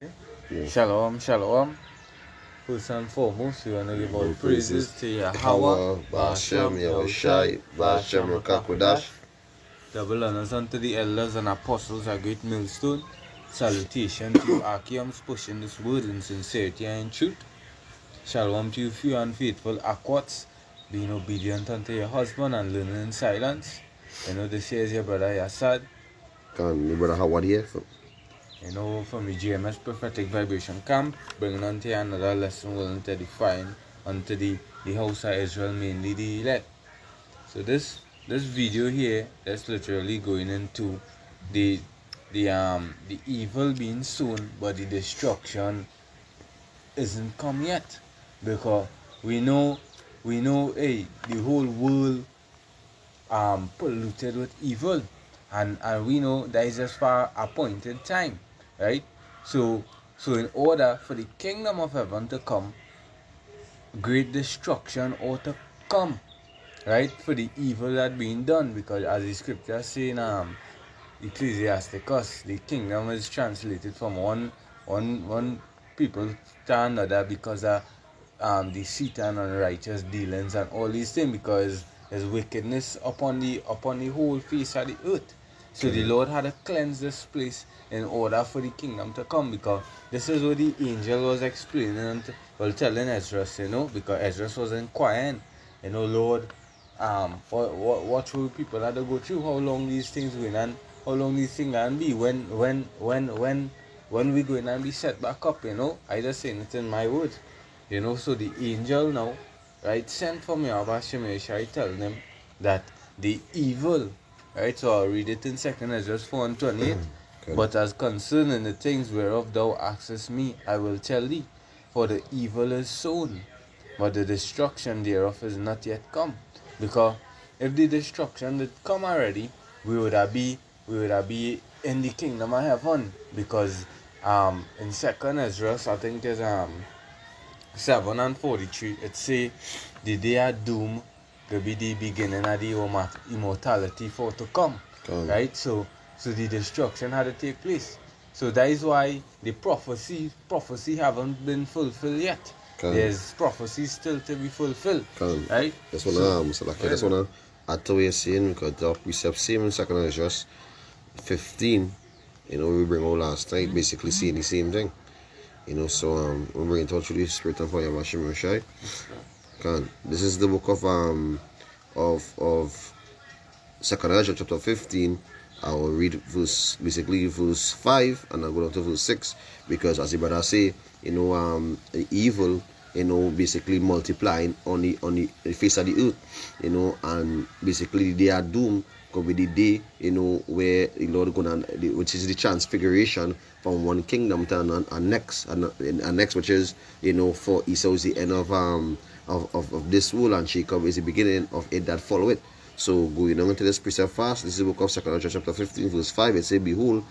Yeah. Shalom, shalom. First and foremost, we want to give all All praises praises to Yahweh, Hawa, Ba'ashem, Ba'ashem, Yahushai, Yahushai, Ba'ashem, Ba'ashem, Rakakwadash. Rakakwadash. Double honors unto the elders and apostles, a great millstone. Salutation to you, Archeums, pushing this word in sincerity and in truth. Shalom to you, few and faithful Aquats, being obedient unto your husband and learning in silence. You know, this here is your brother Yasad. Can my brother Howard here? You know, from the GMS Prophetic Vibration Camp, bringing unto you another lesson willing to define unto the house of Israel, mainly the elect. So this video here, that's literally going into the the evil being sown, but the destruction isn't come yet, because we know hey, the whole world polluted with evil, and we know that is just for appointed time, right? So in order for the kingdom of heaven to come, great destruction ought to come, right? For the evil that being done, because as the scripture say in Ecclesiasticus, the kingdom is translated from one people to another because of the Satan and unrighteous dealings and all these things, because there's wickedness upon the whole face of the earth. So the Lord had to cleanse this place in order for the kingdom to come, because this is what the angel was explaining and telling Ezra, because Ezra was inquiring, Lord, what will people have to go through, how long these things going, and how long these things can be, when we going and be set back up, I just saying it in my words. So the angel now, right, sent from Yahweh Shemeshai, telling them that the evil, right, so I'll read it in 2nd Ezra 4 and 28. But as concerning the things whereof thou askest me, I will tell thee, for the evil is sown, but the destruction thereof is not yet come. Because if the destruction did come already, we would have be in the kingdom of heaven. Because in 2nd Ezra, I think there's 7 and 43, it say the day of doom will be the beginning of the immortality for to come. Right? So the destruction had to take place. So that is why the prophecy haven't been fulfilled yet. There's prophecies still to be fulfilled. Right? That's what that's what I told you saying, because the precept same in 2nd Ezra 15, we bring out last night, basically saying the same thing. So we're bringing touch with the Spirit and fire of Hashem Yoshai. This is the book of 2nd Ezra chapter 15. I will read verse 5 and I'll go down to verse 6, because as the brother say, the evil, basically multiplying on the face of the earth, and basically they are doomed could be the day, where the Lord which is the transfiguration from one kingdom to a next, which is, for Esau is the end of this world, and Jacob is the beginning of it that follow it. So going on into this precept fast, this is the book of 2nd Ezra chapter 15 verse 5. It says, behold,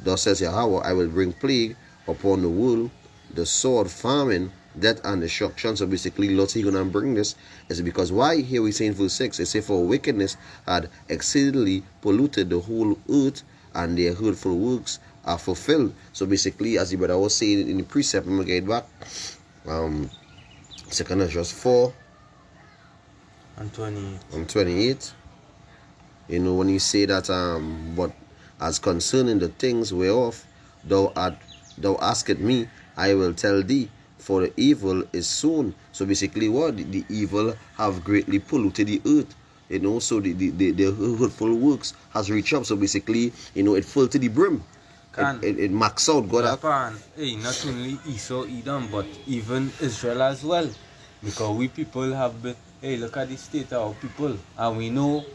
thus says Yahweh, I will bring plague upon the world, the sword, famine, death, and destruction. So basically, Lord says He's going to bring this. Is because why? Here we say in verse 6, it says, for wickedness had exceedingly polluted the whole earth, and their hurtful works are fulfilled. So basically, as the brother was saying in the precept, I'm going to get back. 2nd Ezra 4 and 28. When you say that, but as concerning the things whereof thou askest me, I will tell thee, for the evil is sown. So basically, what the evil have greatly polluted the earth. So the hurtful works has reached up. So basically, it full to the brim. It max out God. Hey, not only Esau, Edom, but even Israel as well. Because we people have been, hey, look at the state of our people, and we know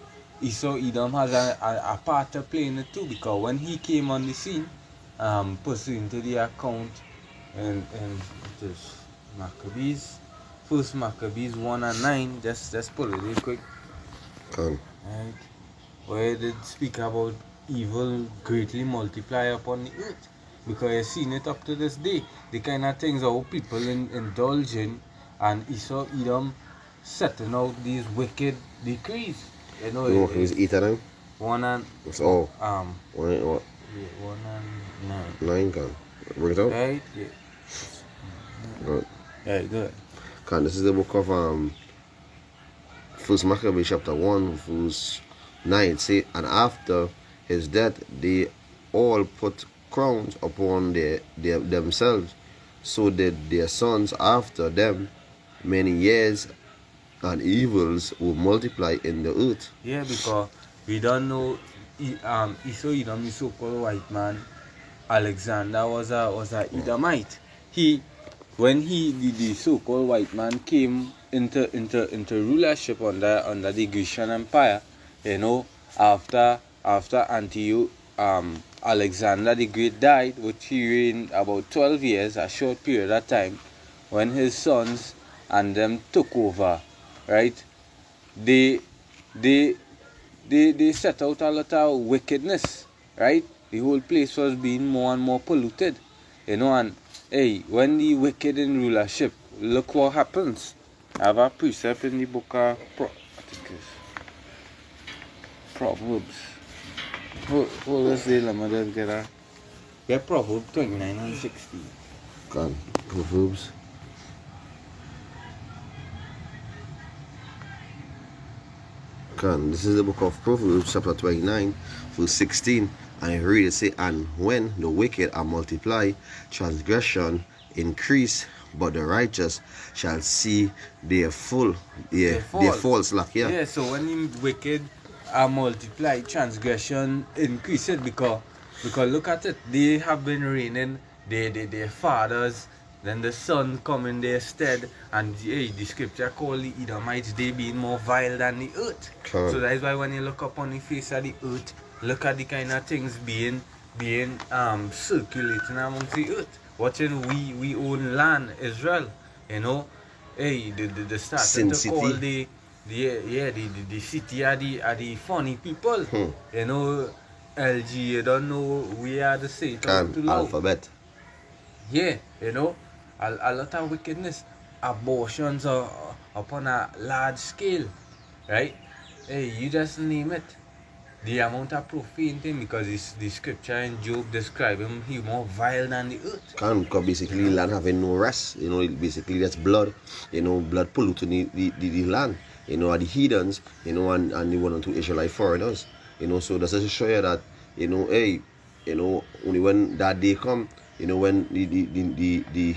Esau, Edom has a part to play in it too. Because when he came on the scene, pursuant to the account, and it is Maccabees, first Maccabees 1 and 9, just pull it real quick. Right, where it did speak about evil greatly multiply upon the earth, because you've seen it up to this day, the kind of things our people indulge in, and Esau, Edom setting out these wicked decrees. He's eating them. 1 and it's all 1 what? 1 and 9. 9 gun. Bring it out. Right? Yeah. Good. Right, good. This is the book of First Maccabees chapter 1, verse 9. Say, and after his death, they all put crowns upon themselves. So did their sons after them. Many years and evils will multiply in the earth. Yeah, because we don't know. Esau, the so-called white man, Alexander was a Edomite. When the so-called white man came into rulership under the Grecian Empire, after Alexander the Great died, which he reigned about 12 years, a short period of time, when his sons and them took over, right? They set out a lot of wickedness, right? The whole place was being more and more polluted, and hey, when the wicked in rulership, look what happens. I have a precept in the book of Proverbs. Hold this day, let me just get Proverbs 29 and 60. God, Proverbs. This is the book of Proverbs, chapter 29, verse 16. And I read it say, and when the wicked are multiplied, transgression increase, but the righteous shall see their full, their false lack. Yeah, so when the wicked are multiplied, transgression increases because look at it, they have been reigning their fathers, then the son come in their stead, and the scripture call the Edomites, they being more vile than the earth. Correct. So that is why when you look up on the face of the earth, look at the kind of things being circulating amongst the earth. Watching we own land, Israel, the starting to call the city are the funny people. LG, you don't know we are the Satan alphabet. Yeah, a lot of wickedness, abortions are upon a large scale, right? Hey, you just name it. The amount of profane thing, because the scripture in Job describe him, he more vile than the earth. Because basically land having no rest, basically that's blood, blood polluting the land, are the heathens, and the 1 or 2 Israelite foreigners, so that's just to show you that, only when that day come, when the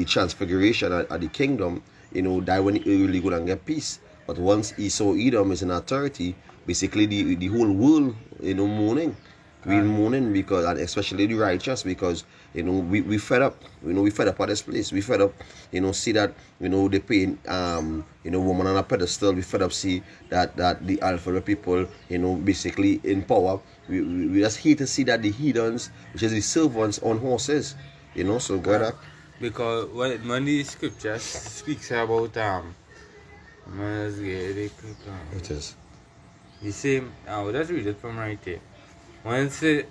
transfiguration at the kingdom, that when you really gonna get peace. But once Esau Edom is in authority, basically the whole world, mourning. We're mourning because, and especially the righteous, because we fed up. We fed up at this place. We fed up, see that they paying woman on a pedestal. We fed up see that the alpha people, basically in power. We just hate to see that the heathens, which is the servants on horses, so go ahead. Because when the scripture speaks about it is the same, I'll just read it from right here. When it says,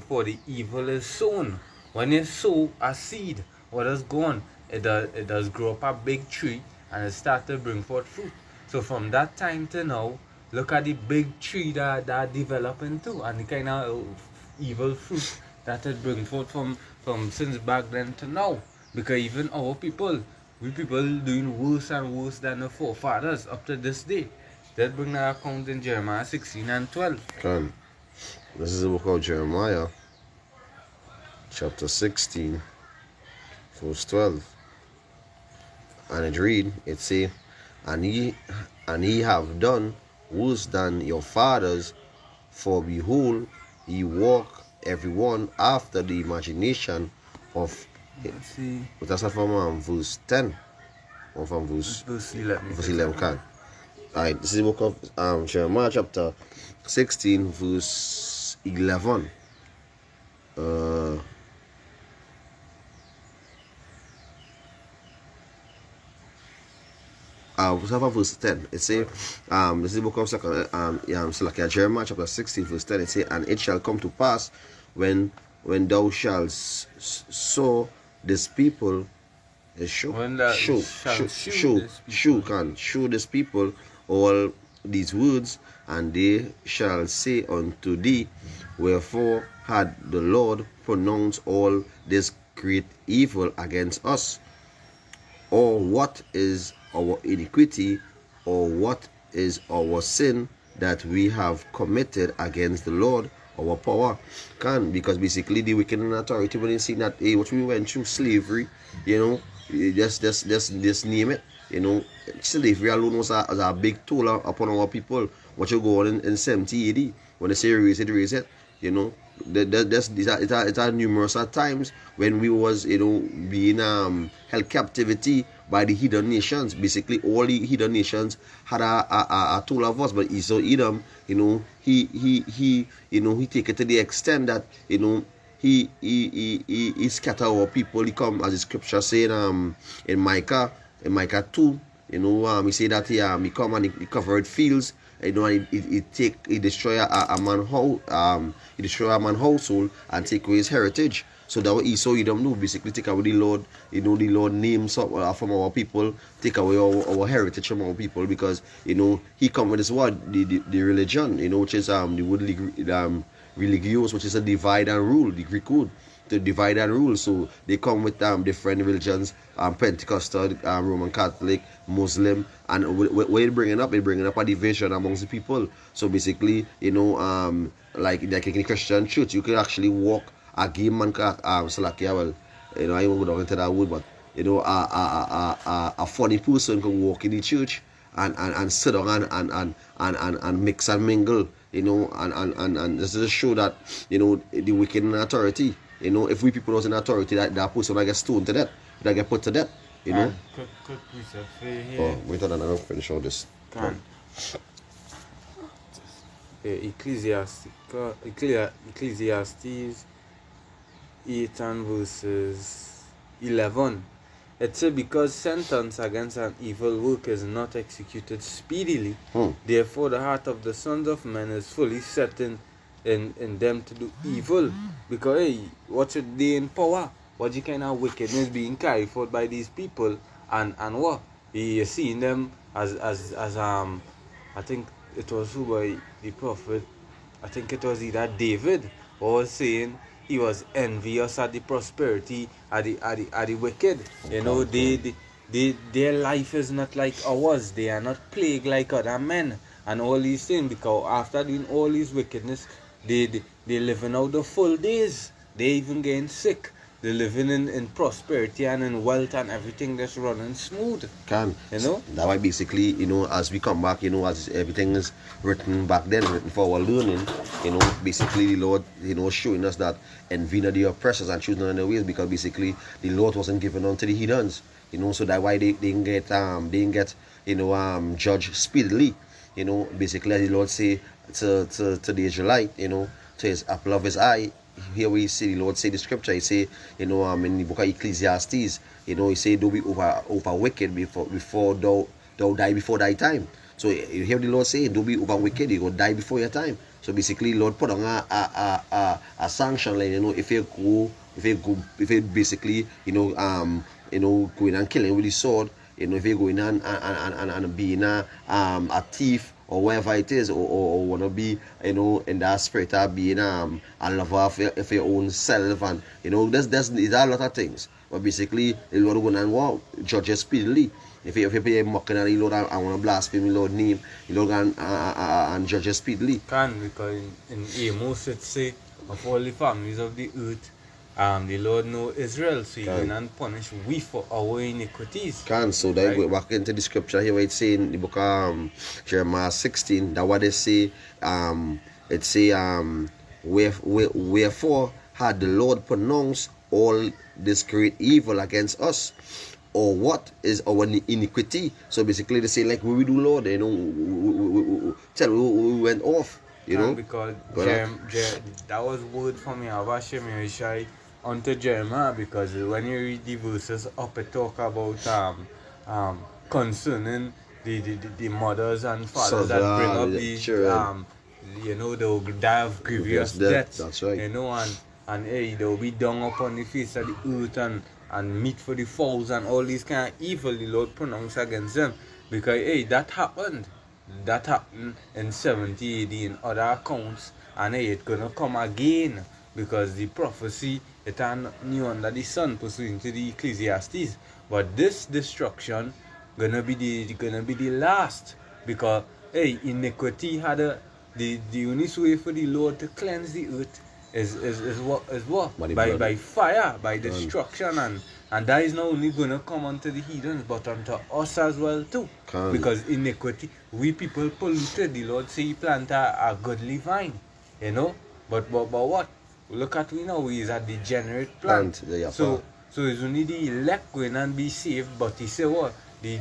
for the evil is sown, when you sow a seed, what is gone? It does grow up a big tree and it starts to bring forth fruit. So from that time to now, look at the big tree that developed into, and the kind of evil fruit that it brings forth from since back then to now. Because even our people, we people doing worse and worse than the forefathers up to this day. That bring that account in Jeremiah 16 and 12. This is the book of Jeremiah, chapter 16, verse 12. And it read, it say, and ye have done worse than your fathers, for behold, ye walk every one after the imagination of it. But that's not from verse 10 or from verse 11. Alright, this is the book of Jeremiah chapter 16 verse 11. Verse 10. It say, this is the book of Jeremiah chapter 16 verse 10. It say, and it shall come to pass when thou shalt sow this people, show this people all these words, and they shall say unto thee, wherefore had the Lord pronounced all this great evil against us? Or what is our iniquity, or what is our sin that we have committed against the Lord, our power? Because basically the wicked and authority, when they see that, hey, what we went through, slavery, just name it, slavery alone was a big toll upon our people. What you go on in 70 AD, when they say raise it, it's a numerous times when we was being held captivity by the hidden nations. Basically all the hidden nations had a toll of us, but Esau Edom, he take it to the extent that he scatter our people. He come, as the scripture saying in Micah 2, he say that he come and he covered fields, and he destroy a man household and take away his heritage. So that what Esau Edom do, basically take away the Lord, the Lord names from our people, take away our heritage from our people, because he come with this word, the religion, which is the word religious, which is a divide and rule, the Greek word, to divide and rule. So they come with different religions, Pentecostal, Roman Catholic, Muslim, and what it bringing up a division amongst the people. So basically, like in the Christian church, you can actually walk a gay man, well, I won't go down into that word, but a funny person can walk in the church and sit down and mix and mingle, and this is to show that the wicked in authority. If we people was in authority, that person will get stoned to death, that get put to death. Quick research for you here. Oh, wait on, I'll finish all this. Ecclesiastes 8 and verses 11. It says, because sentence against an evil work is not executed speedily, therefore the heart of the sons of men is fully set in them to do evil. Because hey, what's it they in power? What the kind of wickedness being carried forth by these people, and what you're seeing them as I think it was who by the prophet, I think it was either David, was saying he was envious at the prosperity at the wicked. Their life is not like ours. They are not plagued like other men and all these things, because after doing all these wickedness, they living out the full days. They even getting sick. They're living in prosperity and in wealth and everything that's running smooth. That why basically, as we come back, as everything is written back then, written for our learning, basically the Lord, showing us that envy the oppressors and choosing on their ways, because basically the Lord wasn't given unto the heathens, so that's why they didn't get judged speedily. Basically as the Lord say to the Israelite, to his apple of his eye. Here we see the Lord say the scripture, he say, in the book of Ecclesiastes, he say, don't be over wicked before thou die before thy time. So you hear the Lord say, don't be over wicked, you go die before your time. So basically Lord put on a sanction, like, if you basically, going and killing with the sword, if you go in and being a thief, or whatever it is, or want to be, in that spirit of being a lover of your own self, and there's a lot of things. But basically, the Lord will go and judge you speedily. If you pay mocking at the Lord, I want to blaspheme the Lord's name, the Lord and judge you speedily. Because in Amos it say, of all the families of the earth, the Lord know Israel, so he will and punish we for our iniquities. So that go back into the scripture here where it's saying in the book of Jeremiah 16, that what they say, it say, wherefore had the Lord pronounced all this great evil against us, or what is our iniquity? So basically they say, like, what we do, Lord, we went off, because that was word from Yahweh unto Jeremiah, because when you read the verses up, it talk about concerning the mothers and fathers that bring up the children. They'll die of grievous death. That's right. And hey, they'll be down upon the face of the earth and meat for the fowls and all these kind of evil the Lord pronounced against them. Because hey, that happened in 70 AD in other accounts, and hey, it's gonna come again. because the prophecy it are new under the sun pursuant to the Ecclesiastes. But this destruction gonna be the last, because hey, iniquity had the only way for the Lord to cleanse the earth is what by fire, by destruction, and that is not only gonna come unto the heathens but unto us as well too. Because iniquity, we people polluted. The Lord say he plant a godly vine, you know. But what? Look at we now, we is a degenerate plant. So it's only the elect going and be saved, but he say what? The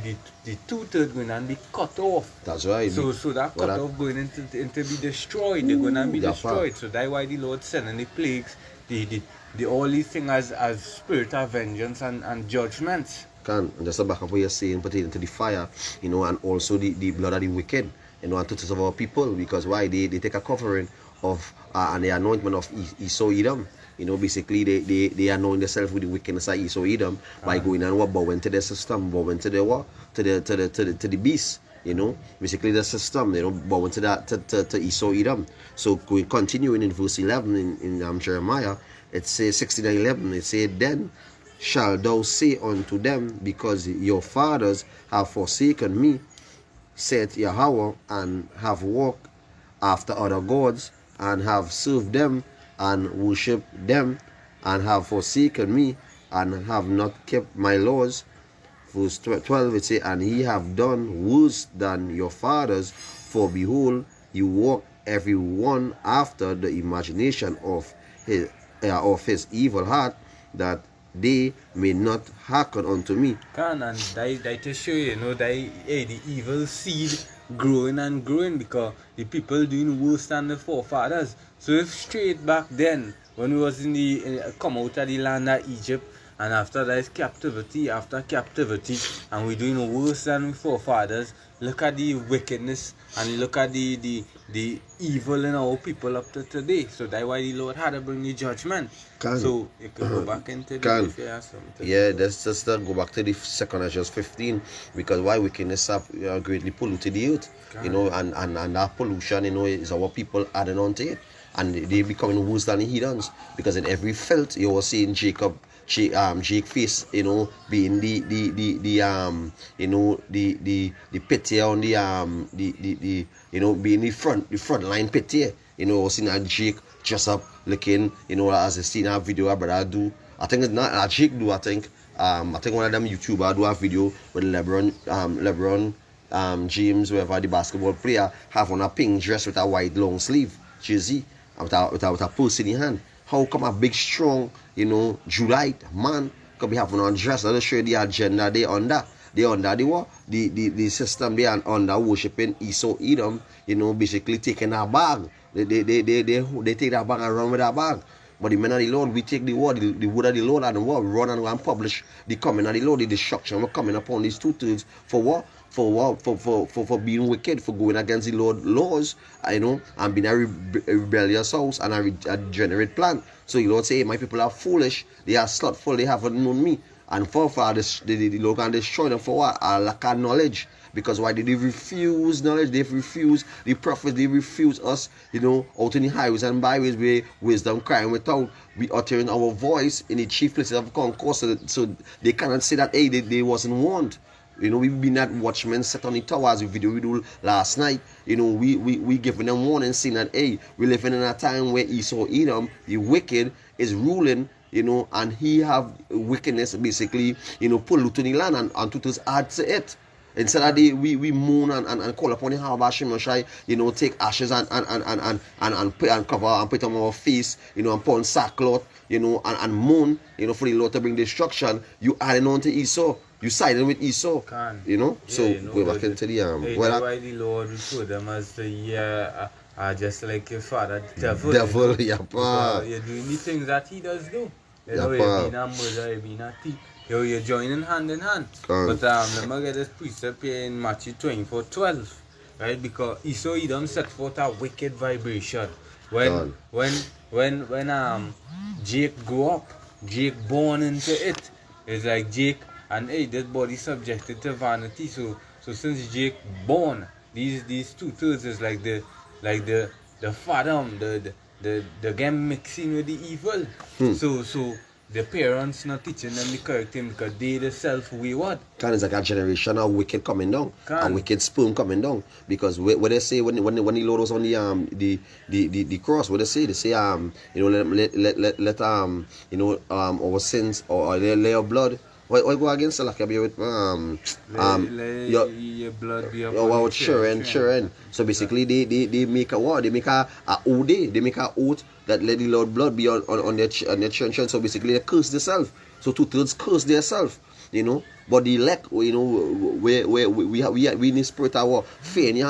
2/3 going and be cut off. That's right. So that cut off going into be destroyed. They're going to be destroyed. So that's why the Lord sending the plagues, the all these things as spirit of vengeance and judgments. And just to back up what you're saying pertaining to the fire, you know, and also the blood of the wicked, you know, and to of our people, because why they take a covering of and the anointment of Esau Edom. You know, basically they anoint themselves with the wickedness of Esau Edom by going and bowing to the system, bowing to the what, to the beast. You know, basically the system, you know, bowing to that to Esau Edom. So continuing in verse 11 in Jeremiah, it says 69:11. It said, "Then shall thou say unto them, because your fathers have forsaken me, saith Yahweh, and have walked after other gods, and have served them, and worshipped them, and have forsaken me, and have not kept my laws." Verse 12 it says, "And ye have done worse than your fathers, for behold, you walk every one after the imagination of his evil heart, that they may not hearken unto me." And that to show you, know, that the evil seed growing and growing, because the people doing worse than the forefathers. So if straight back then, when we was in the come out of the land of Egypt, and after that is captivity after captivity, and we're doing worse than the forefathers, look at the wickedness and look at the evil in our people up to today. So that's why the Lord had to bring the judgment. So you can go back into the if you have something. Yeah, let's just go back to the 2 Ezra 15, because why wickedness have greatly polluted the earth, you know, and that pollution, you know, is our people adding on to it, and they becoming worse than the heathens, because in every filth you are seeing Jacob face, you know, being the you know, the pity on the you know, being the front line pity, you know, seeing a Jake dress up looking, you know, as I seen a video a brother do. I think it's not a Jake do, I think one of them YouTuber do a video with LeBron James, whoever the basketball player, have on a pink dress with a white long sleeve jersey with a purse in the hand. How come a big, strong, you know, Judite man could be having on dress? That'll show the agenda they under. They under the what? The system they are under worshiping Esau Edom, you know, basically taking our bag. They take that bag and run with that bag. But the men of the Lord, we take the word of the Lord and the word, run and publish the coming of the Lord, the destruction. We're coming upon these 2/3 for what? For being wicked, for going against the Lord laws, you know, and being a rebellious house and a degenerate plant. So the Lord say, hey, my people are foolish, they are slothful, they haven't known me. And forefathers, the Lord can destroy them for what? A lack of knowledge. Because why did they refuse knowledge? They've refused the prophets, they refuse us, you know, out in the highways and byways where wisdom crying without, we uttering our voice in the chief places of concourse, so they cannot say that, hey, they wasn't warned. You know, we've been at watchmen set on the towers, the video we do last night. You know, we giving them warning, saying that, hey, we're living in a time where Esau Edom, the wicked, is ruling, you know, and he have wickedness basically, you know, polluting the land and to add to it. Instead of we moan and call upon the Hashem Shai, you know, take ashes and cover and put on our face, you know, and put on sackcloth, you know, and moan, you know, for the Lord to bring destruction. You adding on to Esau. You siding with Esau, you know. Yeah, so you know, go back into the hey, that's why the Lord referred them as the just like your father, devil. Devil, you know, you're doing the things that he does do. You know, you're being a murderer, you're being a thief. You're joining hand in hand. But let me get this precept here in Matthew 24:12, right? Because Esau Edom set forth a wicked vibration. When Jake grew up, Jake born into it. It's like Jake, and hey, this body subjected to vanity. So since Jake born, these 2/3 is like the fathom, the game mixing with the evil. So the parents not teaching them the correct thing because they themselves wayward. Kind of like a generation of wicked coming down, a Can. wicked sperm coming down. Because what they say when the Lord was on the cross, what they say you know, let our sins or lay our blood. What go against the like with Your blood be upon our the children. So basically they make a what? They make a oath. They make a oath that let the Lord blood be on their children. So basically they curse themselves. So 2/3 curse themselves. You know, but the elect, you know, we in the spirit of our fear, you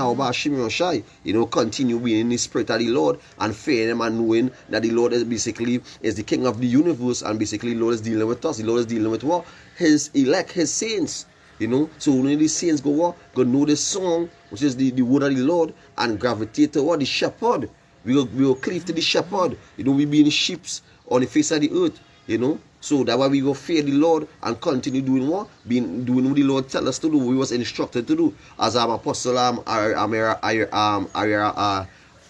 know, continue being in the spirit of the Lord and fear Him and knowing that the Lord is basically is the King of the universe and basically the Lord is dealing with us. The Lord is dealing with what? His elect, His saints. You know, so when the saints go what? Go know the song, which is the word of the Lord, and gravitate to what? The shepherd. We will cleave to the shepherd. You know, we be in sheep on the face of the earth. You know, so that's why we go fear the Lord and continue doing what? Doing what the Lord tell us to do. We was instructed to do. As Apostle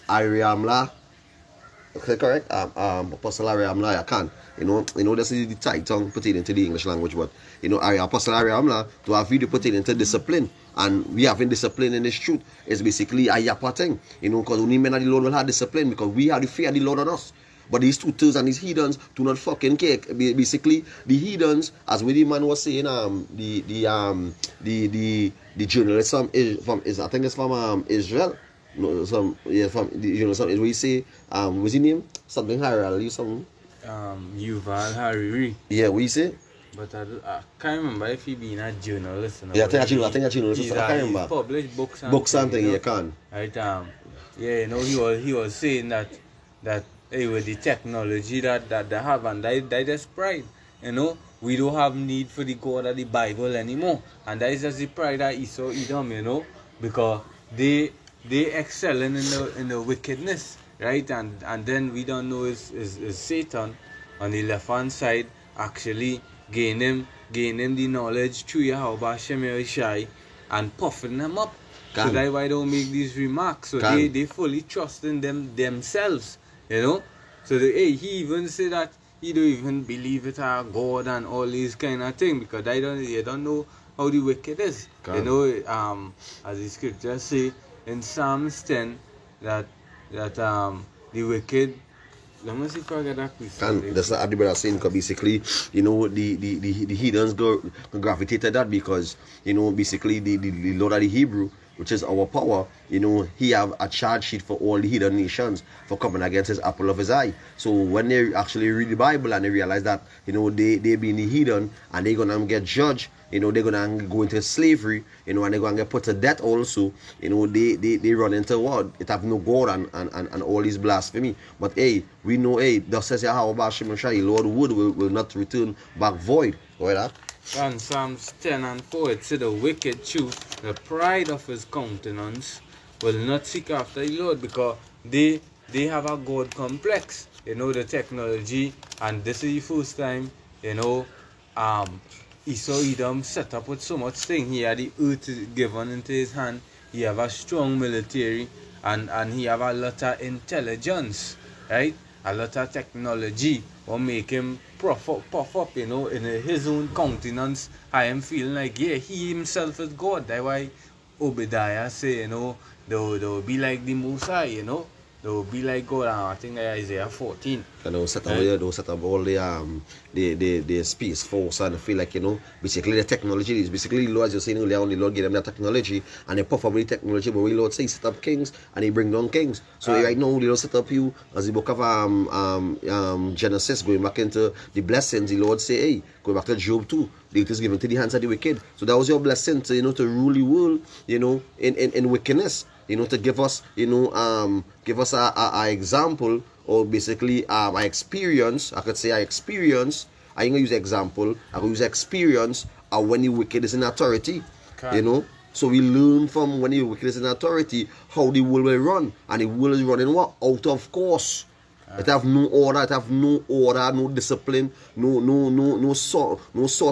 Ariamla, correct? Apostle Ariamla, I can. You know, this is the title put it into the English language, but you know, Apostle Ariamla to have video put it into discipline. And we having discipline in this truth is basically a yapa thing. You know, because only men of the Lord will have discipline because we have the fear of the Lord on us. But these 2/3 and these heathens do not fucking care. Basically, the heathens, as the man was saying, the journalism is I think it's from Israel. No, from the journalism is we say what's his name? Something Harari, something. Yuval Harari. Yeah, we say. But I can't remember if he been a journalist. Yeah, I think a journalist. I can't remember. He published books and something. you know? You can. Right. Yeah, you know, he was saying that hey, with the technology that they have and they just pride. You know, we don't have need for the God of the Bible anymore. And that is just the pride that Esau Edom, you know, because they excelling in the wickedness, right? And then we don't know is Satan on the left hand side actually gain him the knowledge through Yahweh Shemir Shai and puffing them up. So that's why they don't make these remarks. So they fully trust in themselves. You know, so he even say that he don't even believe it are God and all these kind of things because they don't know how the wicked is. You know, as the scriptures say in Psalms 10 that the wicked. Let me see if I get that quiz. That's not the brother saying because basically, you know, the heathens go gravitate to that because, you know, basically the Lord of the Hebrew, which is our power, you know, he have a charge sheet for all the heathen nations for coming against his apple of his eye. So when they actually read the Bible and they realize that, you know, they being the heathen and they're gonna get judged, you know, they're gonna go into slavery, you know, and they're gonna get put to death also, you know, they run into what? It have no God and all these blasphemy. But hey, we know, hey, thus says Yahweh Shemir Shai, Lord wood will not return back void. Go ahead. And Psalms 10 and 4, it said, the wicked choose the pride of his countenance will not seek after the Lord because they have a God complex. You know, the technology, and this is the first time, you know, Esau Edom set up with so much thing. He had the earth given into his hand. He have a strong military and he have a lot of intelligence, right? A lot of technology will make him puff up, you know, in his own countenance. I am feeling like, yeah, he himself is God. That's why Obadiah say, you know, they'll be like the Most High, you know. They'll be like God. I think Isaiah 14. And they'll set up all the space force and feel like, you know, basically the technology is basically the Lord, as you're saying earlier on, the Lord gave them that technology and they puff up with the technology, but we Lord say set up kings and he bring down kings. So right now the Lord set up you as the book of Genesis, going back into the blessings, the Lord say, hey, go back to Job 2. It is given to the hands of the wicked. So that was your blessing to, you know, to rule the world, you know, in wickedness. You know, to give us, you know, give us a example or basically a experience. I could say I experience. I ain't gonna use example. I could use experience of when the wicked is in authority. Okay. You know, so we learn from when the wicked is in authority how the world will run, and the world is running what? Out of course. It have no order. It have no order, no discipline, no sort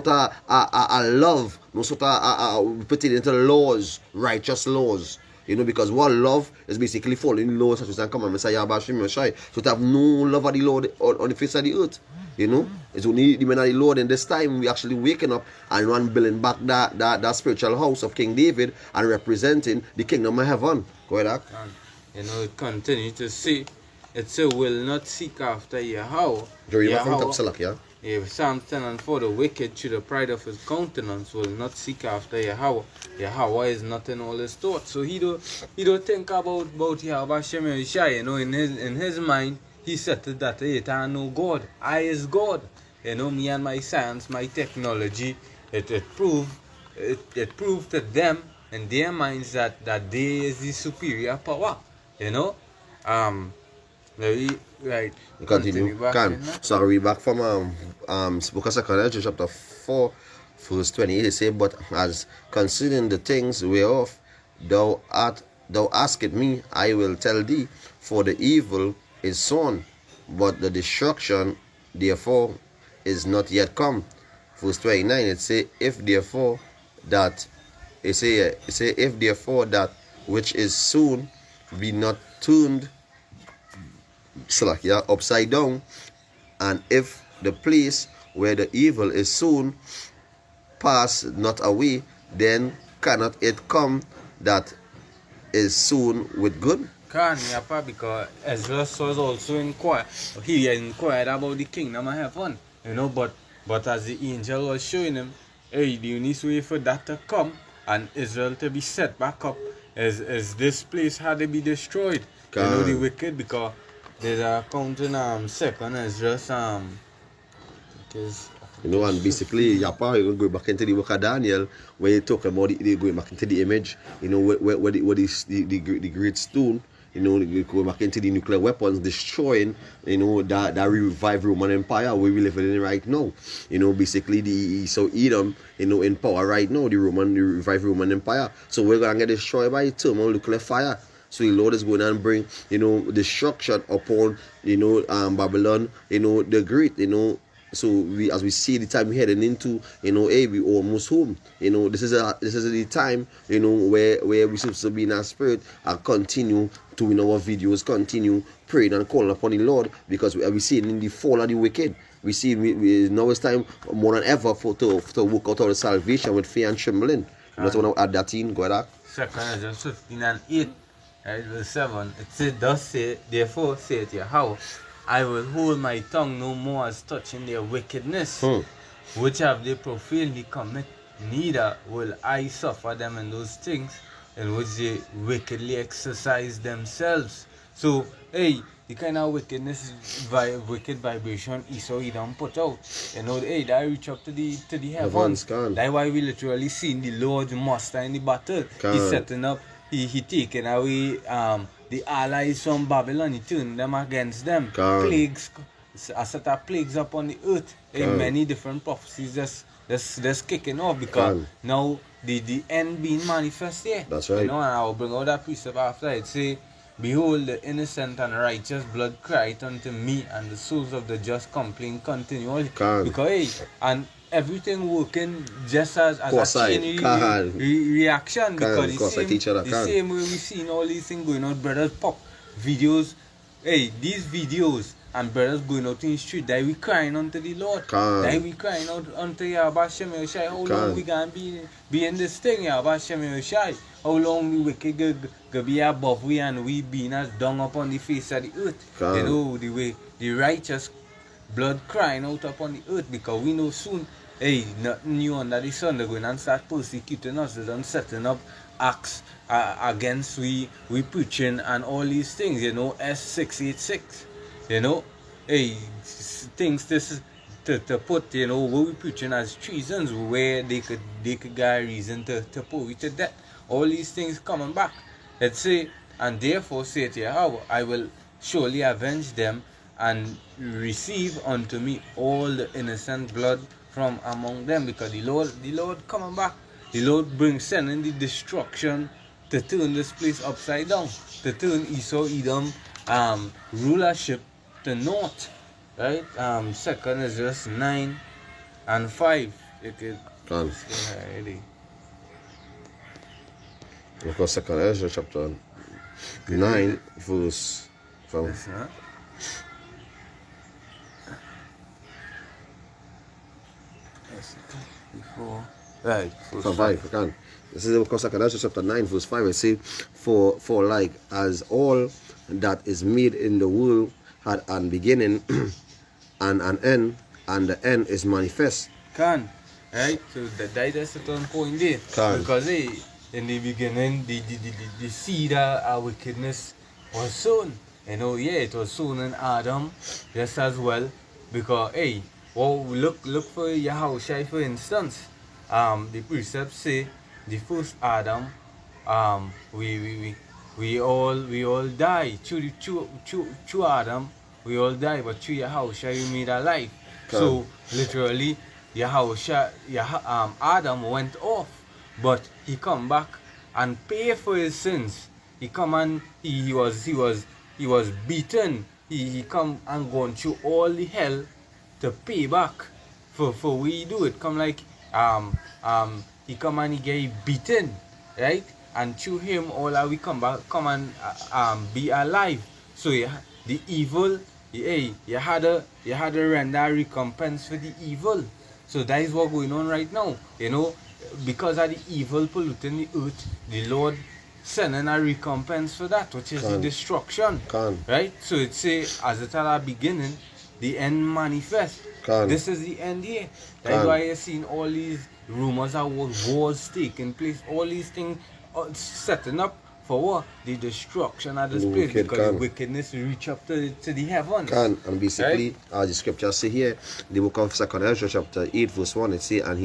of love, no sort of put it into laws, righteous laws. You know, because what love is basically falling in love, such as come on Messiah Bashim Shai. So to have no love of the Lord on the face of the earth. You know, it's only the man of the Lord, and this time we actually waking up and run building back that spiritual house of King David and representing the kingdom of heaven. Go ahead. You know, it continue to say, it say, will not seek after Yahweh. Yeah, Psalm 10 and 4, the wicked through the pride of his countenance will not seek after Yahweh. Yahweh is not in all his thoughts. So he don't think about Yahweh Shem Yeshai. You know, in his mind, he said that I know God. I is God. You know, me and my science, my technology, it proved to them in their minds that they is the superior power. You know? Right. Continue. So I read back from Book of 2 chapter 4, verse 28. It says, but as considering the things whereof thou askest me, I will tell thee, for the evil is sown, but the destruction therefore is not yet come. Verse 29, it say, if therefore that which is soon be not turned upside down, and if the place where the evil is soon pass not away, then cannot it come that is soon with good? Can, yeah, because Ezra was also inquired. He inquired about the kingdom of heaven, you know, but as the angel was showing him, hey, the only way for that to come and Israel to be set back up is this place had to be destroyed. You know, the wicked, because there's a account in second Ezra, because you know, and basically, Yapa, you go back into the book of Daniel, where you talk about they go back into the image, you know, where the great stone, you know, you go back into the nuclear weapons, destroying, you know, that revived Roman Empire where we live in right now. You know, basically so Edom, you know, in power right now, the revived Roman Empire. So we're gonna get destroyed by thermal nuclear fire. So the Lord is going to bring, you know, destruction upon, you know, Babylon, you know, the great, you know. So as we see the time we're heading into, you know, hey, we almost home. You know, this is the time, you know, where we supposed to be in our spirit and continue to, in our videos, continue praying and calling upon the Lord, because we see in the fall of the wicked. We see now it's time more than ever to work out our salvation with fear and trembling. You just want to add that in, go ahead. 2 Corinthians 15 and 8. Right, verse 7, it says, thus say, therefore saith Yahweh, I will hold my tongue no more as touching their wickedness, which have they profanely commit, neither will I suffer them in those things in which they wickedly exercise themselves. So, hey, the kind of wickedness, wicked vibration Esau Edom put out, you know, hey, that reach up to the heavens. That's why we literally seen the Lord master in the battle. He's setting up. He taken away the allies from Babylon. He turned them against them. Plagues, a set of plagues upon the earth. In many different prophecies just kicking off, because now the end being manifest here. That's right. You know, and I'll bring out that precept after it. Say, behold, the innocent and righteous blood cried unto me, and the souls of the just complain continually. Because, hey, and everything working just as a chain reaction, because the same way we seen all these things going on, brothers pop videos, hey, these videos and brothers going out in the street, that we crying unto the Lord, that we crying out unto Yahweh Shem Yoshai. How long we gonna be in this thing, Yahweh Shem Yoshai? How long the wicked gonna be above we, and we being as dung upon the face of the earth? You know, the way the righteous blood crying out upon the earth, because we know soon, hey, nothing new under the sun. They're going and start persecuting us. They're done setting up acts against we preaching and all these things, you know, S686, you know, hey, things this to put, you know, what we preaching as treasons, where they could get a reason to put we to death. All these things coming back. Let's say, and therefore saith Yahweh, I will surely avenge them and receive unto me all the innocent blood from among them, because the Lord coming back. The Lord sending the destruction to turn this place upside down, to turn Esau Edom rulership to naught. Right? Second is just 9 and 5. You could ready. Book of Second Ezra chapter 9 verse from Yes, huh? Yes, before. Right, verse from 5. I can. This is the book of Second Ezra chapter 9 verse 5. It says, for like as all that is made in the world had an beginning and an end, and the end is manifest. Can. Right? So that is a certain point there. Can. Because in the beginning the seed of wickedness was sown. You know, yeah, it was sown in Adam just as well. Because well look for Yahushua for instance. The precepts say the first Adam, we all die. Through Adam, we all die, but through Yahushua we made alive. So literally Adam went off, but he come back and pay for his sins. He come and he was beaten. He come and gone through all the hell to pay back for we do it. Come like he come and he get beaten, right? And through him all we come and be alive. So the evil, you had to render recompense for the evil. So that is what going on right now. You know, because of the evil polluting the earth, the Lord sending a recompense for that, which is the destruction. Right? So it say, as it at the beginning, the end manifest. This is the end here. That's why you're seeing all these rumors of wars taking place, all these things setting up for what? The destruction of this place, because the wickedness reach up to the heavens. And basically, as the scripture say here, the book of 2 Ezra chapter 8 verse 1, it say, and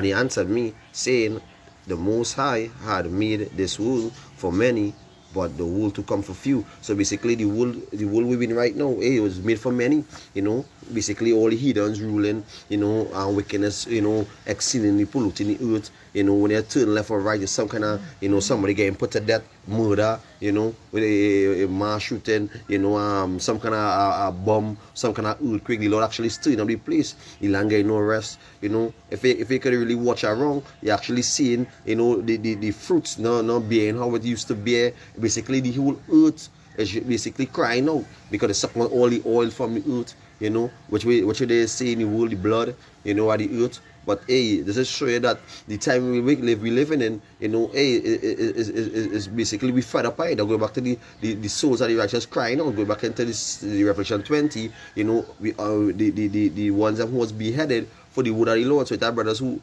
he answered me, saying, the Most High had made this world for many, but the world to come for few. So basically, the world we've in right now, it was made for many. You know, basically all the heathens ruling, you know, and wickedness, you know, exceedingly polluting the earth. You know, when they turn left or right, there's some kind of, you know, somebody getting put to death, murder, you know, with a mass shooting, you know, some kind of a bomb, some kind of earthquake. The Lord actually stirring up the place. The land getting no rest. You know, if you could really watch around, you're actually seeing, you know, the fruits not bearing how it used to bear. Basically, the whole earth is basically crying out because it's sucking all the oil from the earth, you know, which they say in the world, the blood, you know, at the earth. But this is showing that the time we living in, you know, is basically we fed up by it. Go back to the souls of the righteous crying out. Go back into the Revelation 20, you know, the ones that was beheaded for the word of the Lord. So it's our brothers who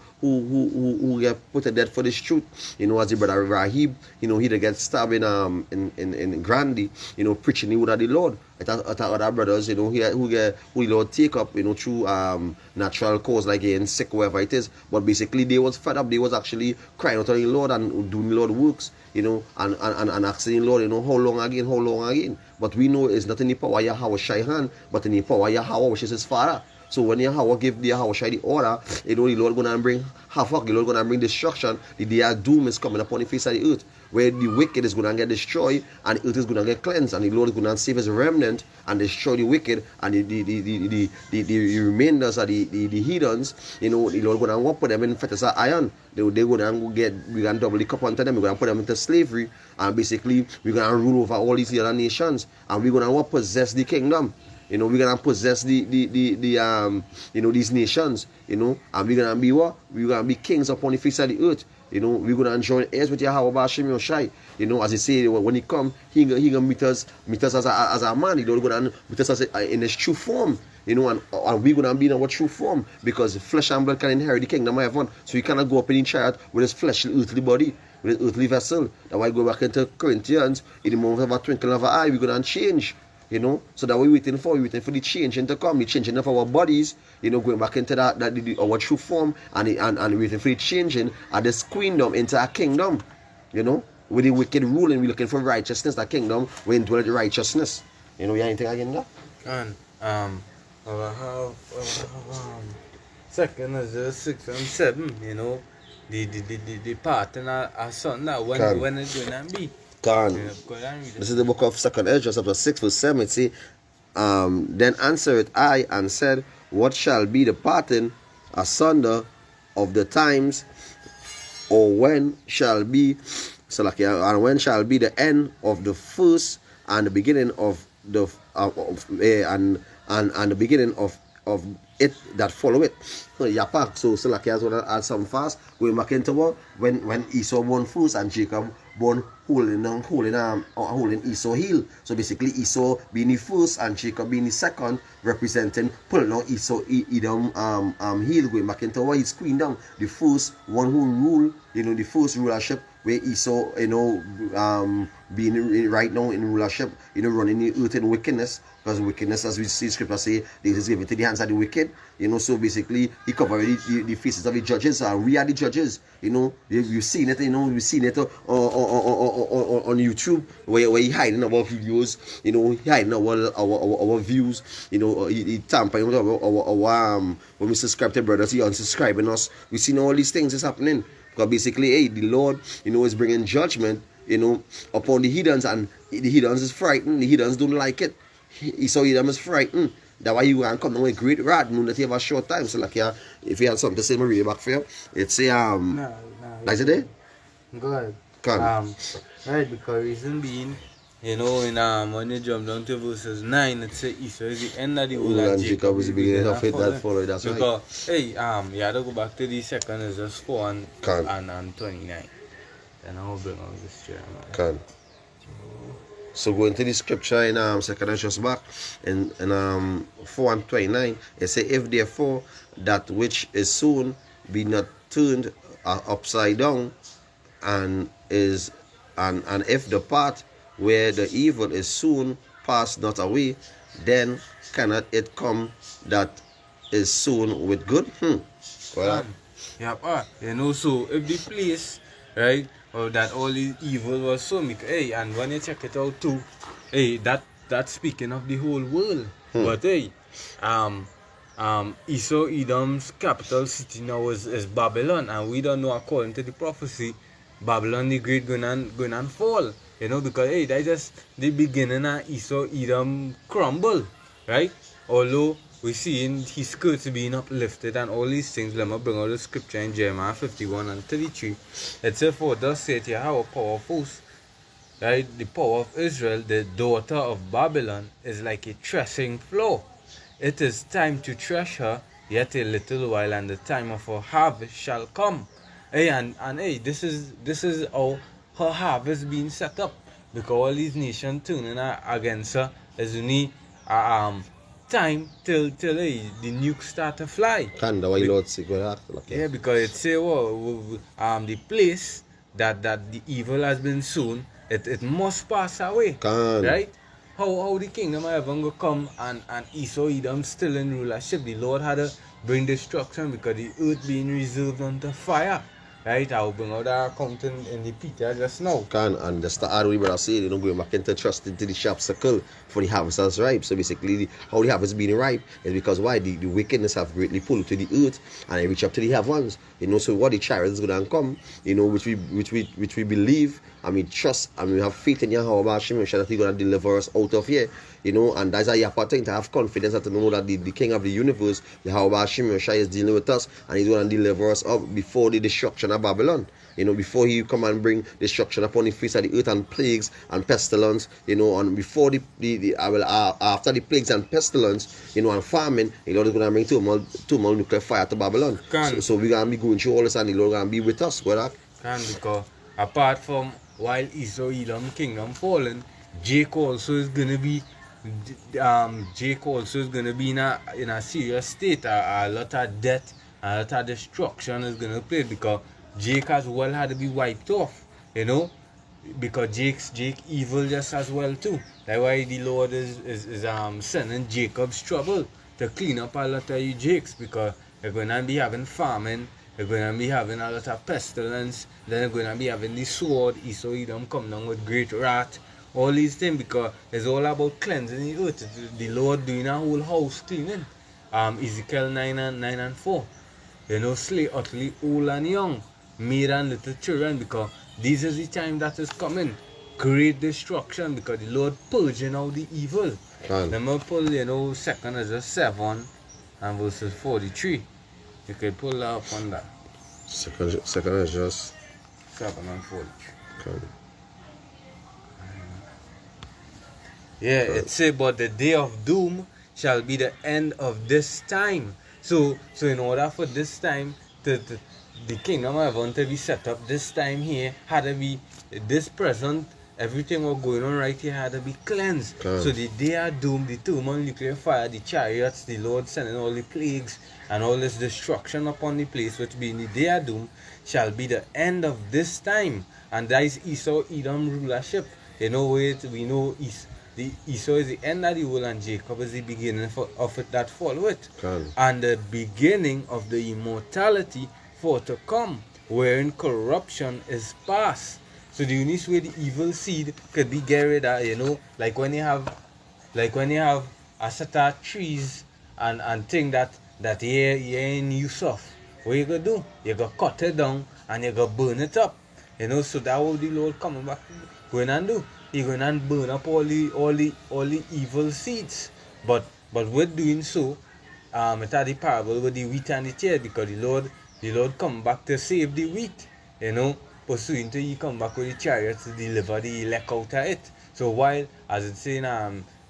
get put to death for this truth. You know, as the brother Rahib, you know, he get stabbed in Grandy, you know, preaching the word of the Lord. It's other brothers, you know, who the Lord take up, you know, through natural cause, like getting sick, whatever it is. But basically they was fed up. They was actually crying out to the Lord and doing the Lord works, you know, and asking the Lord, you know, how long again. But we know it's not in the power of Yahweh Shai hand, but in the power of Yahweh, which is his father. So when Yahweh give the Yahweh Shai the order, you know, the Lord gonna bring havoc, the Lord gonna bring destruction. The day of doom is coming upon the face of the earth, where the wicked is gonna get destroyed and the earth is gonna get cleansed, and the Lord is gonna save his remnant and destroy the wicked and the remainders of the heathens. You know, the Lord gonna put them in fetters of iron. We're gonna double the cup onto them, we're gonna put them into slavery, and basically we're gonna rule over all these other nations, and we're gonna possess the kingdom. You know, we're gonna possess the you know, these nations, you know, and we're gonna be what? We're gonna be kings upon the face of the earth. You know, we're gonna join heirs with Yahweh Bashim Yoshai. You know, as he say, when he come, he gonna meet us as a man. He don't gonna meet us in his true form. You know, and we're gonna be in our true form, because flesh and blood can inherit the kingdom of heaven. So you cannot go up in the chariot with his fleshly earthly body, with his earthly vessel. That's why I go back into Corinthians. In the moment of a twinkle of an eye, we're gonna change. You know, so that we're waiting for the change to come, the changing of our bodies, you know, going back into our true form, and waiting for the changing of this queendom into a kingdom, you know, with the wicked ruling. We're looking for righteousness, that kingdom, we indwell the righteousness. You know, you have anything again there? And second is the 6 and 7, you know, the pattern of something that when it's going to be. This is the book of 2 Ezra, chapter 6, verse 7. It says, then answered I and said, what shall be the pattern asunder of the times, or when shall be Salakia, and when shall be the end of the first and the beginning of the and the beginning of it that follow it. So Yapak, so Salakia is gonna add some fast. Going back into what when Esau born first and Jacob born holding Esau heel. So basically Esau being the first and Jacob being the second, representing pulling out Esau Edom heel, going back into what he's queen down. The first one who rule, the first rulership where Esau, being right now in rulership, running the earth in wickedness, because wickedness, as we see scripture say, this is given to the hands of the wicked. So basically he covered the faces of the judges, and we are the judges. You've seen it, we've seen it on YouTube where he hiding our videos, he hiding our views, he tampering with our when we subscribe to brothers, he unsubscribing us. We seen all these things is happening. Because basically, hey, the Lord, is bringing judgment, upon the heathens, and the heathens is frightened. The heathens don't like it. Esau Edom is frightened. That's why you can come down with great wrath, that you have a short time. So like, if you had something to say, I'll read it back for you. It's No. Like today? Go ahead. Come. Right, because reason being, when you jump down to verses 9, it says Esau is the end of the world and Jacob is the beginning of it that follow. That's right. Because, you have to go back to the second, is just 4 and 29. Then I'll bring on this chair. Can. So going to the scripture in second just back in 4 and 29, it says, if therefore that which is soon be not turned upside down, and if the part where the evil is soon passed not away, then cannot it come that is soon with good? Well, so if the place, right, or that all the evil was sown, and when you check it out too, that's speaking of the whole world. But Esau Edom's capital city now is Babylon, and we don't know, according to the prophecy, Babylon the Great going and fall. Because that's just the beginning of Esau Edom crumble, right? Although we see in his skirts being uplifted and all these things. Let me bring out the scripture in Jeremiah 51 and 33. It says, for thus saith Yahweh, power of hosts, right? The power of Israel, the daughter of Babylon, is like a threshing floor. It is time to thresh her, yet a little while, and the time of her harvest shall come. This is how her harvest being set up, because all these nations turning against her is only time till the nukes start to fly. Because it say the place that the evil has been sown, it must pass away. Right? How the kingdom ever gonna come and Esau Edom still in rulership? The Lord had to bring destruction because the earth being reserved unto fire. Right, I'll bring out our account in the Peter just now. And that's the hard way, but I say, going back into trust into the sharp circle for the harvest is ripe. So basically, how the harvest being ripe is because why the wickedness have greatly pulled to the earth and they reach up to the heavens. So what the chariots is going to come, which we believe, and we trust, and we have faith in Yahweh Hashem that He's going to deliver us out of here. And that's a Yahweh thing, to have confidence that to know that the King of the universe, Yahweh Hashem is dealing with us, and He's going to deliver us up before the destruction of Babylon. Before He come and bring destruction upon the face of the earth and plagues and pestilence, and before after the plagues and pestilence, and famine, the Lord is going to bring two more nuclear fire to Babylon. So we're going to be going through all this, and the Lord is going to be with us. Because apart from while Esau Edom kingdom fallen, Jake also is going to be in a serious state. A lot of death, a lot of destruction is going to play, because Jake as well had to be wiped off, because Jake evil just as well too. That's why the Lord is sending Jacob's trouble to clean up a lot of you Jakes, because they're going to be having famine, they're going to be having a lot of pestilence, then they're going to be having the sword. Esau Edom come down with great wrath. All these things, because it's all about cleansing the earth. The Lord doing a whole house cleaning. Ezekiel 9 and 4. Slay utterly old and young, maid and little children, because this is the time that is coming. Great destruction, because the Lord purging out the evil. Let me pull, 2nd Ezra 7 and verses 43. You can pull up on that. 2nd Ezra 7 and 43. Con. Yeah, it say, but the day of doom shall be the end of this time. So in order for this time to the kingdom of heaven to be set up, this time here had to be this present. Everything was going on right here had to be cleansed. Correct. So the day of doom, the thermonuclear fire, the chariots, the Lord sending all the plagues and all this destruction upon the place, which being the day of doom, shall be the end of this time. And that is Esau Edom rulership. You know, we know Esau is the end of the world and Jacob is the beginning of it that follow it. Correct. And the beginning of the immortality for to come, wherein corruption is past. So the only way the evil seed could be get rid of, you know, like when you have a set of trees and thing that you're in use of, what you gonna do? You gonna cut it down and you gonna burn it up. You know, so that what the Lord coming back going and do. He going and burn up all the evil seeds. But with doing so, it had the parable with the wheat and the tear, because the Lord come back to save the wheat, you know, pursuing to he come back with the chariot to deliver the elect out of it. So while, as it's in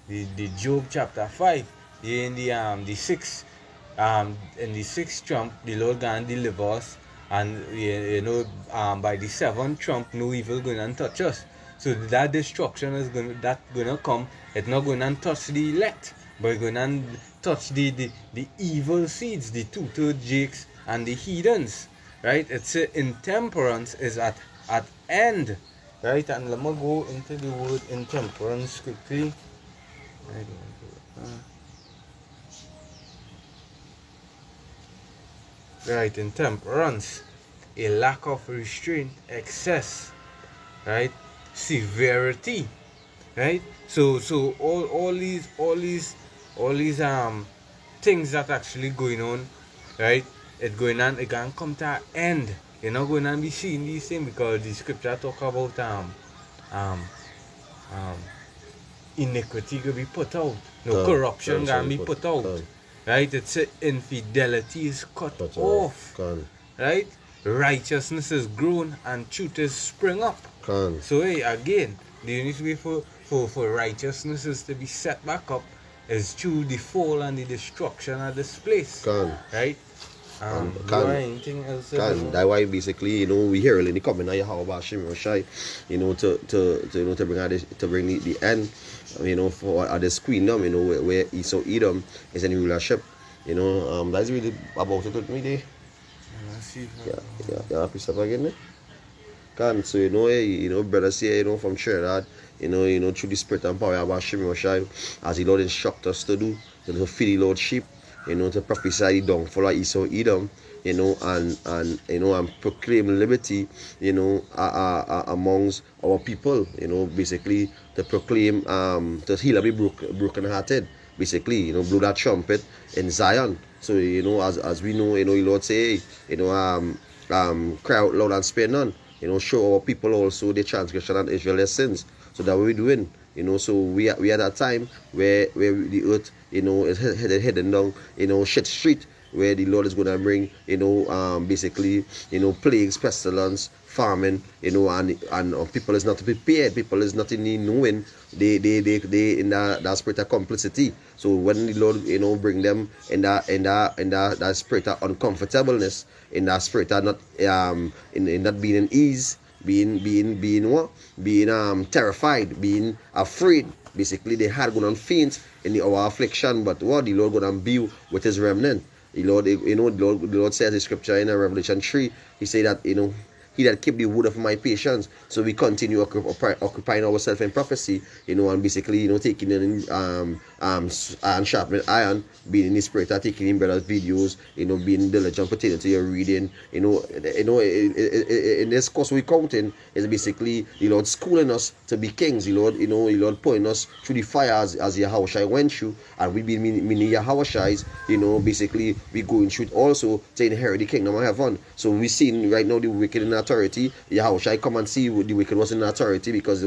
the Job chapter 5, in the sixth trump, the Lord gonna deliver us, and you know, by the seventh trump, no evil gonna touch us. So that destruction is gonna come. It's not gonna touch the elect, but it's gonna touch the evil seeds, the two-toed jakes and the heathens, right? It's intemperance is at end, right? And let me go into the word intemperance quickly. Right, intemperance, a lack of restraint, excess, right? Severity, right? So all these things that actually going on, right? It can come to an end. You're not going to be seeing these things, because the scripture talk about iniquity will be put out. No, corruption can be put out. Right? It's infidelity is cut off. Right? Righteousness is grown and truth is spring up. So hey, again, the only way for righteousness is to be set back up is through the fall and the destruction of this place. Right? Anything else? That's why basically, you know, we hear in the comment now how about Shimmy Shai, you know, to bring the end, you know, for this queendom, you know, where Esau Edom is in rulership. You know, that's really about it with me there. Yeah, happy stuff again, eh? So you know, brothers here, you know, from Trinidad, you know, through the spirit and power about Shimmy Shai, as the Lord instruct us to do, to feed the Lord's sheep, you know, to prophesy the downfall of Esau Edom, you know, and you know, and proclaim liberty, you know, amongst our people, you know, basically to proclaim to heal every broken hearted, basically, you know, blow that trumpet in Zion. So you know, as we know, you know, the Lord say, you know, cry out loud and spare none, you know, show our people also the transgression and Israel's sins. So that what we're doing, you know. So we are at that time where the earth, you know, is heading down, you know, shit street, where the Lord is going to bring, you know, basically, you know, plagues, pestilence, famine, you know, and people is not prepared. People is not in knowing. They in that spirit of complicity. So when the Lord, you know, bring them in that spirit of uncomfortableness, in that spirit of not in not being in ease, being what? Being terrified, being afraid. Basically, they had gone on faint in our affliction, but what the Lord gonna be with his remnant. The Lord, you know, the Lord says in scripture in Revelation 3, he said that, you know, he that keep the wood of my patience. So we continue occupying ourselves in prophecy, you know, and basically, you know, taking in iron sharpening iron, being in the spirit, taking in brothers' videos, you know, being diligent pertaining to your reading, you know, in this course we counting is basically the Lord schooling us to be kings. The Lord, you know, the Lord putting us through the fire as Yahushua went through, and we being many Yahushuas, you know, basically we going through it also to inherit the kingdom of heaven. So we seeing right now the wicked in authority. Yahushua come and see the wicked was in authority, because it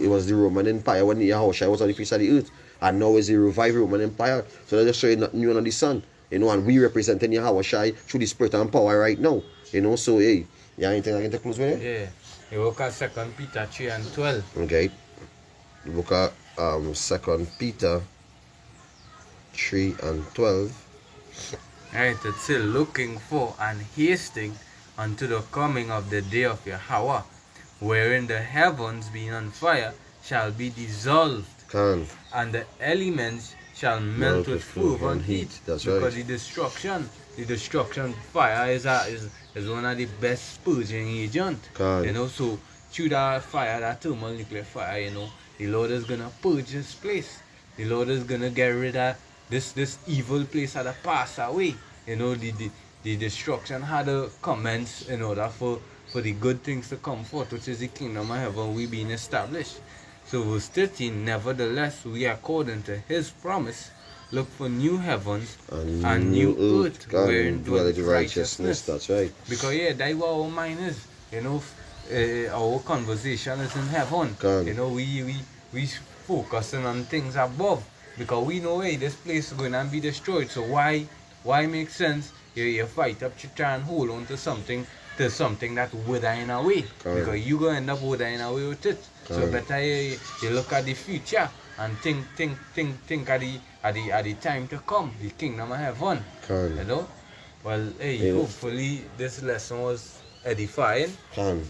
was the Roman Empire when Yahushua was on the face of the earth, and now it's the revived Roman Empire. So they're just showing nothing new under the sun, you know, and we representing Yahushua through the spirit and power right now, you know. So hey, yeah, anything I can close with it? Yeah. You look at 2 Peter 3 and 12. Okay. The book of 2 Peter 3 and 12. Right, it's still looking for and hasting unto the coming of the day of Yahweh, wherein the heavens being on fire shall be dissolved, Can. and the elements shall melt with fervent heat. That's because right. the destruction fire is one of the best purging agent. Can. You know, so through that fire, that thermal nuclear fire, you know, the Lord is gonna purge this place. The Lord is gonna get rid of this evil place had to pass away. You know, the destruction had to commence in order for the good things to come forth, which is the kingdom of heaven we being established. So verse 13, nevertheless, we according to his promise look for new heavens and new earth wherein dwelleth righteousness. That's right. Because yeah, that's what our mind is. You know, our conversation is in heaven. God. You know, we focusing on things above. Because we know, hey, this place is going to be destroyed. So why make sense? You fight up to try and hold on to something that withering away. God. Because you going to end up withering away with it. God. So better you look at the future and think at the time to come, the kingdom of heaven. God. You know? Well, hey, Yeah. hopefully this lesson was edifying. Can.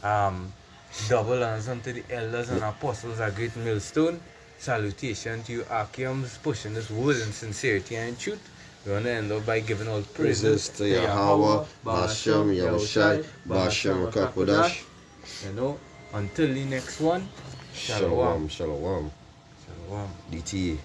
Double honors unto the elders and apostles at Great Millstone. Salutation to you, Archeums, pushing this word in sincerity and truth. We want to end up by giving all praises To Yahweh, Bashem, Yahushai, Bashem, Rakakodash. You know, until the next one, Shalom. Shalom. Shalom. DTA.